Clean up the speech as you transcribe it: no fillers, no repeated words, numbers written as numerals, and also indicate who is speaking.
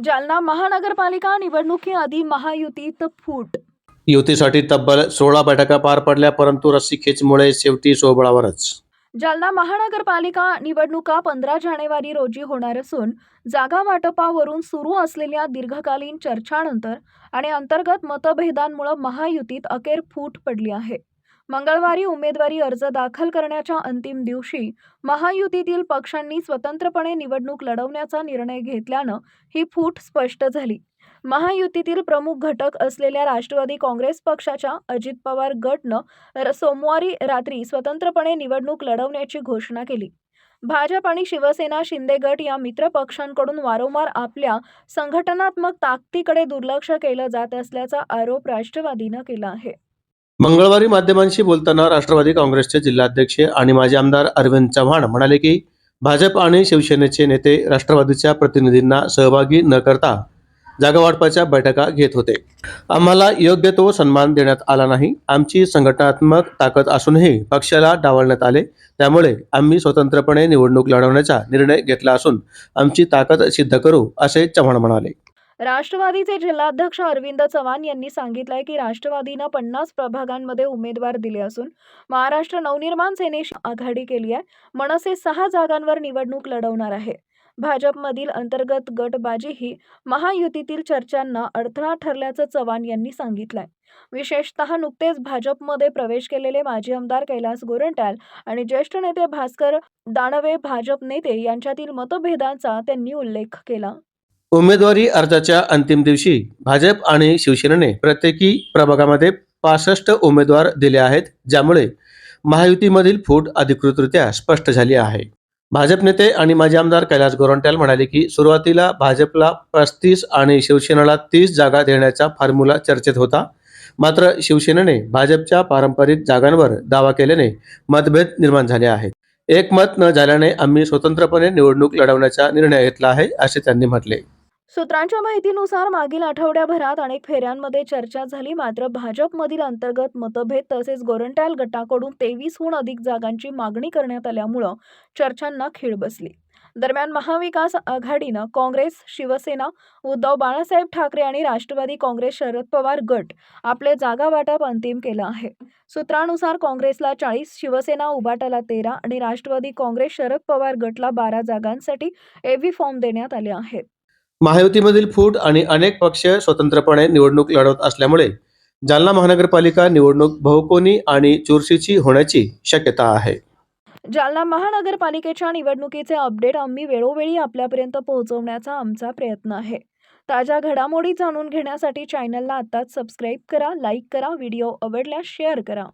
Speaker 1: जालना महानगरपालिका निवडणुकीआधी महायुतीत फूट.
Speaker 2: युतीसाठी तब्बल 16 बैठका पार पडल्या, परंतु रस्सीखेचमुळे शेवटी स्वबळावरच.
Speaker 1: जालना महानगरपालिका निवडणुका 15 जानेवारी रोजी होणार असून जागा वाटपावरून सुरू असलेल्या दीर्घकालीन चर्चांनंतर आणि अंतर्गत मतभेदांमुळे महायुतीत अखेर फूट पडली आहे. मंगळवारी उमेदवारी अर्ज दाखल करण्याच्या अंतिम दिवशी महायुतीतील पक्षांनी स्वतंत्रपणे निवडणूक लढवण्याचा निर्णय घेतल्यानं ही फूट स्पष्ट झाली. महायुतीतील प्रमुख घटक असलेल्या राष्ट्रवादी काँग्रेस पक्षाच्या अजित पवार गटनं सोमवारी रात्री स्वतंत्रपणे निवडणूक लढवण्याची घोषणा केली. भाजप आणि शिवसेना शिंदे गट या मित्र पक्षांकडून वारंवार आपल्या संघटनात्मक ताकदीकडे दुर्लक्ष केलं जात असल्याचा आरोप राष्ट्रवादीनं केला आहे.
Speaker 2: मंगळवारी माध्यमांशी बोलताना राष्ट्रवादी काँग्रेसचे जिल्हाध्यक्ष आणि माजी आमदार अरविंद चव्हाण म्हणाले की भाजप आणि शिवसेनेचे नेते राष्ट्रवादीच्या प्रतिनिधींना सहभागी न करता जागा वाटपाच्या बैठका घेत होते. आम्हाला योग्य तो सन्मान देण्यात आला नाही. आमची संघटनात्मक ताकद असूनही पक्षाला डावलण्यात आले. त्यामुळे आम्ही स्वतंत्रपणे निवडणूक लढवण्याचा निर्णय घेतला असून आमची ताकद सिद्ध करू, असे चव्हाण म्हणाले.
Speaker 1: राष्ट्रवादीचे जिल्हाध्यक्ष अरविंद चव्हाण यांनी सांगितलंय की राष्ट्रवादीनं 50 प्रभागांमध्ये उमेदवार दिले असून महाराष्ट्र नवनिर्माण सेनेशी आघाडी केली आहे. मनसे 6 जागांवर निवडणूक लढवणार आहे. भाजपमधील अंतर्गत गटबाजी ही महायुतीतील चर्चांना अडथळा ठरल्याचं चव्हाण यांनी सांगितलंय. विशेषतः नुकतेच भाजपमध्ये प्रवेश केलेले माजी आमदार कैलास गोरंट्याल आणि ज्येष्ठ नेते भास्कर दानवे भाजप नेते यांच्यातील मतभेदांचा त्यांनी उल्लेख केला.
Speaker 2: उमेदवारी अर्जाच्या अंतिम दिवशी भाजप आणि शिवसेनेने प्रत्येकी प्रभागामध्ये 65 उमेदवार दिले आहेत, ज्यामुळे महायुतीमधील फूट अधिकृतरित्या स्पष्ट झाली आहे. भाजप नेते आणि माजी आमदार कैलास गोरंट्याल म्हणाले की सुरुवातीला भाजपला 35 आणि शिवसेनेला 30 जागा देण्याचा फॉर्म्युला चर्चेत होता. मात्र शिवसेनेने भाजपच्या पारंपरिक जागांवर दावा केल्याने मतभेद निर्माण झाले आहेत. एकमत न झाल्याने आम्ही स्वतंत्रपणे निवडणूक लढवण्याचा निर्णय घेतला आहे, असे त्यांनी म्हटले.
Speaker 1: सूत्रांच्या माहितीनुसार मागील आठवड्याभरात अनेक फेऱ्यांमध्ये चर्चा झाली. मात्र भाजपमधील अंतर्गत मतभेद तसेच गोरंट्याल गटाकडून 23हून अधिक जागांची मागणी करण्यात आल्यामुळं चर्चांना खीळ बसली. दरम्यान महाविकास आघाडीनं काँग्रेस, शिवसेना, उद्धव बाळासाहेब ठाकरे आणि राष्ट्रवादी काँग्रेस शरद पवार गट आपले जागा वाटप अंतिम केलं आहे. सूत्रानुसार काँग्रेसला 40, शिवसेना उभाटाला 13 आणि राष्ट्रवादी काँग्रेस शरद पवार गटला 12 जागांसाठी एव्ही फॉर्म देण्यात आले आहेत.
Speaker 2: महायुतीमधील फूट आणि अनेक पक्ष स्वतंत्रपणे निवडणूक लढवत असल्यामुळे जालना महानगरपालिका निवडणूक बहुकोनी आणि चुरशीची होण्याची शक्यता आहे.
Speaker 1: जालना महानगरपालिकेच्या निवडणुकीचे अपडेट आम्ही वेळोवेळी आपल्यापर्यंत पोहोचवण्याचा आमचा प्रयत्न आहे. ताज्या घडामोडी जाणून घेण्यासाठी चॅनलला आताच सबस्क्राईब करा, लाईक करा, व्हिडिओ आवडल्यास शेअर करा.